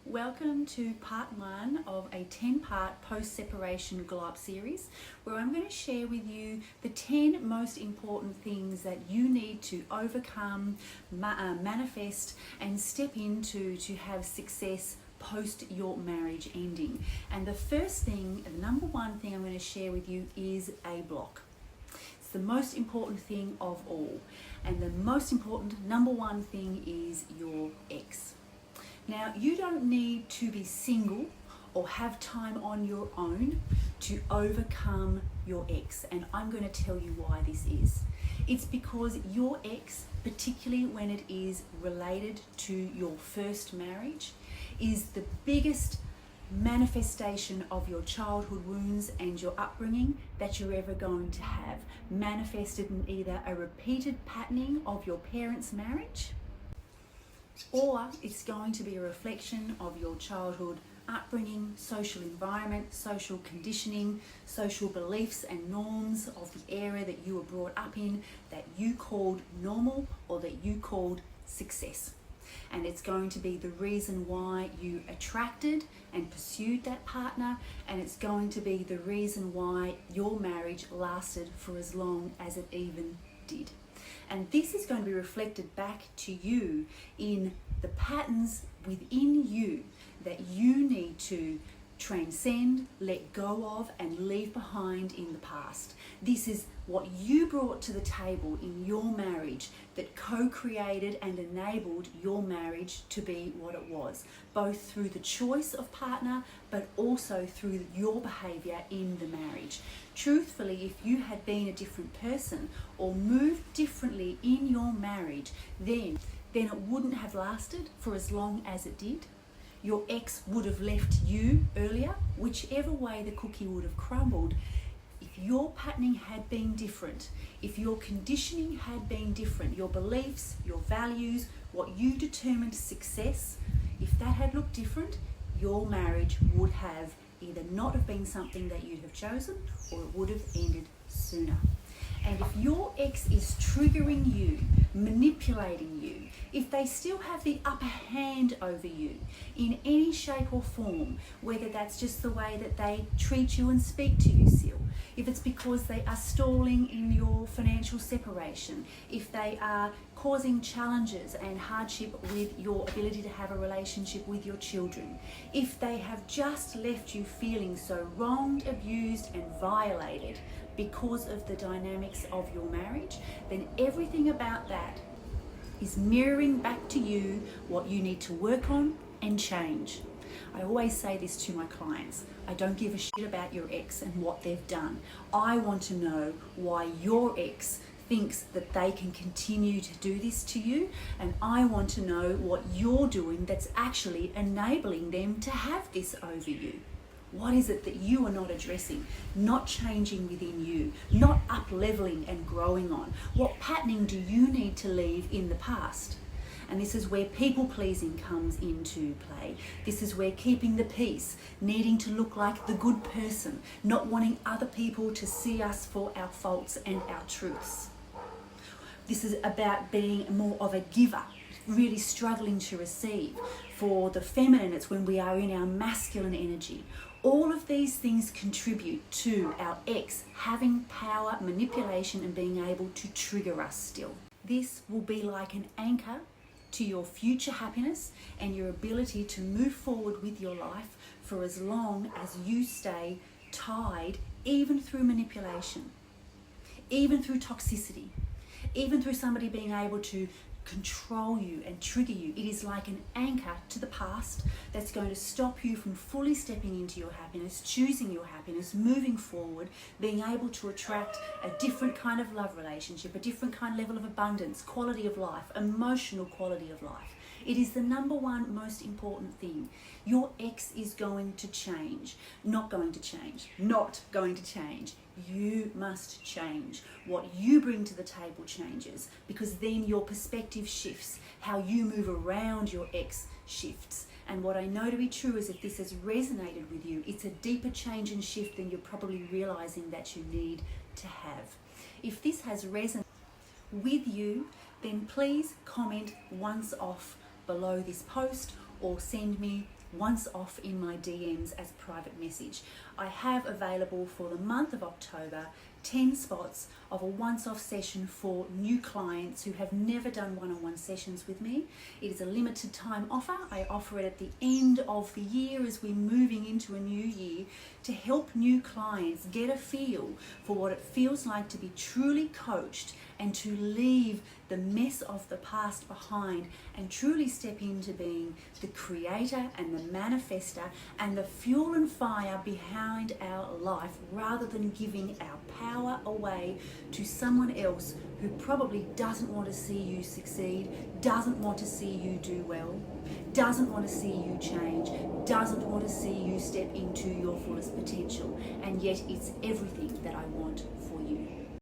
Welcome to part 1 of a 10-part post-separation glow up series, where I'm going to share with you the 10 most important things that you need to overcome, manifest and step into to have success post your marriage ending. And the first thing, the number one thing I'm going to share with you is a block. It's the most important thing of all. And the most important number one thing is your ex. Now, you don't need to be single or have time on your own to overcome your ex, and I'm going to tell you why this is. It's because your ex, particularly when it is related to your first marriage, is the biggest manifestation of your childhood wounds and your upbringing that you're ever going to have, manifested in either a repeated patterning of your parents' marriage, or it's going to be a reflection of your childhood upbringing, social environment, social conditioning, social beliefs and norms of the area that you were brought up in that you called normal or that you called success. And it's going to be the reason why you attracted and pursued that partner, and it's going to be the reason why your marriage lasted for as long as it even did. And this is going to be reflected back to you in the patterns within you that you need to transcend, let go of, and leave behind in the past. This is what you brought to the table in your marriage that co-created and enabled your marriage to be what it was, both through the choice of partner, but also through your behavior in the marriage. Truthfully, if you had been a different person or moved differently in your marriage, then it wouldn't have lasted for as long as it did. Your ex would have left you earlier. Whichever way the cookie would have crumbled, if your patterning had been different, if your conditioning had been different, your beliefs, your values, what you determined success, if that had looked different, your marriage would have either not have been something that you'd have chosen, or it would have ended sooner. And if your ex is triggering you, manipulating you, if they still have the upper hand over you in any shape or form, whether that's just the way that they treat you and speak to you still, if it's because they are stalling in your financial separation, if they are causing challenges and hardship with your ability to have a relationship with your children, if they have just left you feeling so wronged, abused and violated because of the dynamics of your marriage, then everything about that is mirroring back to you what you need to work on and change. I always say this to my clients: I don't give a shit about your ex and what they've done. I want to know why your ex thinks that they can continue to do this to you, and I want to know what you're doing that's actually enabling them to have this over you. What is it that you are not addressing, not changing within you, not up-leveling and growing on? What patterning do you need to leave in the past? And this is where people-pleasing comes into play. This is where keeping the peace, needing to look like the good person, not wanting other people to see us for our faults and our truths. This is about being more of a giver, really struggling to receive. For the feminine, it's when we are in our masculine energy. All of these things contribute to our ex having power, manipulation, and being able to trigger us still. This will be like an anchor to your future happiness and your ability to move forward with your life for as long as you stay tied, even through manipulation, even through toxicity, even through somebody being able to control you and trigger you. It is like an anchor to the past that's going to stop you from fully stepping into your happiness, choosing your happiness, moving forward, being able to attract a different kind of love relationship, a different kind of level of abundance, quality of life, emotional quality of life. It is the number one most important thing. Your ex is going to change. Not going to change. Not going to change. You must change. What you bring to the table changes, because then your perspective shifts. How you move around your ex shifts. And what I know to be true is if this has resonated with you, it's a deeper change and shift than you're probably realizing that you need to have. If this has resonated with you, then please comment once off below this post or send me once off in my DMs as private message. I have available for the month of October 10 spots of a once-off session for new clients who have never done one-on-one sessions with me. It is a limited time offer. I offer it at the end of the year as we're moving into a new year to help new clients get a feel for what it feels like to be truly coached and to leave the mess of the past behind and truly step into being the creator and the manifester and the fuel and fire behind our life, rather than giving our power away to someone else who probably doesn't want to see you succeed, doesn't want to see you do well, doesn't want to see you change, doesn't want to see you step into your fullest potential. And yet it's everything that I want for